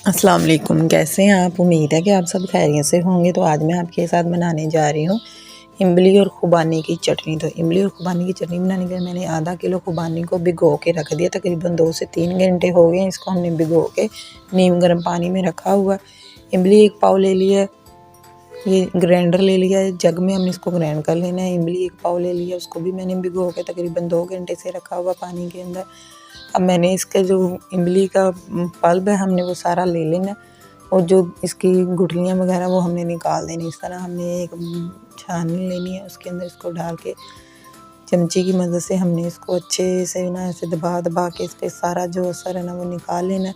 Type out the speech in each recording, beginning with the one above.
अस्सलाम वालेकुम। कैसे हैं आप? उम्मीद है कि आप सब खैरियत से होंगे। तो आज मैं आपके साथ बनाने जा रही हूँ इमली और खुबानी की चटनी। तो इमली और खुबानी की चटनी बनाने के लिए मैंने आधा किलो खुबानी को भिगो के रख दिया। तकरीबन 2 से 3 घंटे हो गए इसको हमने भिगो के नीम गर्म पानी में रखा हुआ। इमली 1 पाव ले लिया, ये ग्राइंडर ले लिया है, जग में हमने इसको ग्राइंड कर लेना है। इमली 1 पाव ले लिया, उसको भी मैंने भिगो के तकरीबन 2 घंटे से रखा हुआ पानी के अंदर। अब मैंने इसके जो इमली का पल्प है हमने वो सारा ले लेना और जो इसकी गुठलियाँ वगैरह वो हमने निकाल देनी। इस तरह हमने एक छाननी लेनी है, उसके अंदर इसको डाल के चमची की मदद से हमने इसको अच्छे से ना ऐसे दबा दबा के इस पर सारा जो असर है ना वो निकाल लेना।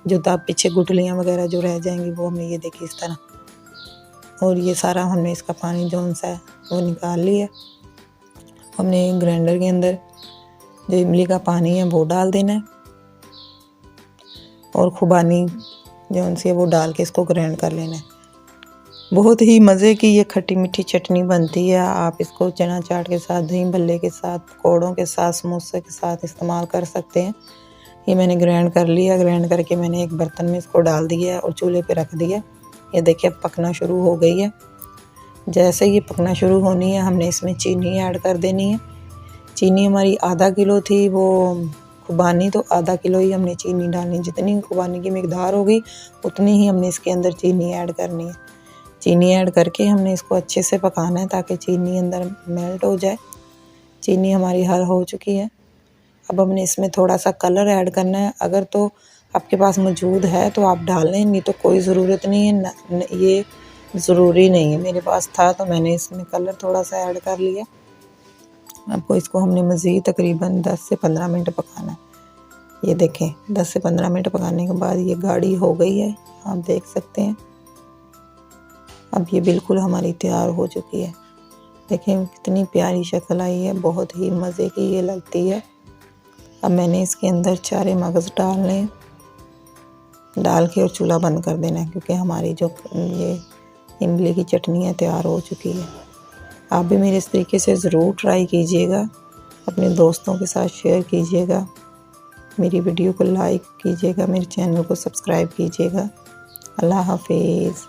जो तब पीछे गुठलियाँ वगैरह जो रह जाएंगी वो हमने ये देखिए इस तरह, और ये सारा हमने इसका पानी जो सा है वो निकाल लिया। हमने ग्राइंडर के अंदर जो इमली का पानी है वो डाल देना है और खुबानी जो उनसे वो डाल के इसको ग्राइंड कर लेना है। बहुत ही मज़े की ये खट्टी मीठी चटनी बनती है। आप इसको चना चाट के साथ, दही भल्ले के साथ, पकौड़ों के साथ, समोसे के साथ इस्तेमाल कर सकते हैं। ये मैंने ग्राइंड कर लिया। ग्राइंड करके मैंने एक बर्तन में इसको डाल दिया और चूल्हे पे रख दिया। ये देखिए अब पकना शुरू हो गई है। जैसे ये पकना शुरू होनी है हमने इसमें चीनी ऐड कर देनी है। चीनी हमारी आधा किलो थी, वो खुबानी तो आधा किलो ही हमने चीनी डालनी। जितनी खुबानी की मिकदार होगी उतनी ही हमने इसके अंदर चीनी ऐड करनी है। चीनी ऐड करके हमने इसको अच्छे से पकाना है ताकि चीनी अंदर मेल्ट हो जाए। चीनी हमारी हल हो चुकी है। अब हमने इसमें थोड़ा सा कलर ऐड करना है। अगर तो आपके पास मौजूद है तो आप डाल लें, नहीं तो कोई ज़रूरत नहीं है, ये ज़रूरी नहीं है। मेरे पास था तो मैंने इसमें कलर थोड़ा सा ऐड कर लिया। आपको इसको हमने मज़ीद तकरीबन 10 से 15 मिनट पकाना है। ये देखें 10 से 15 मिनट पकाने के बाद ये गाढ़ी हो गई है, आप देख सकते हैं। अब ये बिल्कुल हमारी तैयार हो चुकी है। देखें कितनी प्यारी शक्ल आई है, बहुत ही मज़े की ये लगती है। अब मैंने इसके अंदर 4 मगज़ डालने, डाल के और चूल्हा बंद कर देना है क्योंकि हमारी जो ये इमली की चटनी है तैयार हो चुकी है। आप भी मेरे इस तरीके से ज़रूर ट्राई कीजिएगा, अपने दोस्तों के साथ शेयर कीजिएगा, मेरी वीडियो को लाइक कीजिएगा, मेरे चैनल को सब्सक्राइब कीजिएगा। अल्लाह हाफिज़।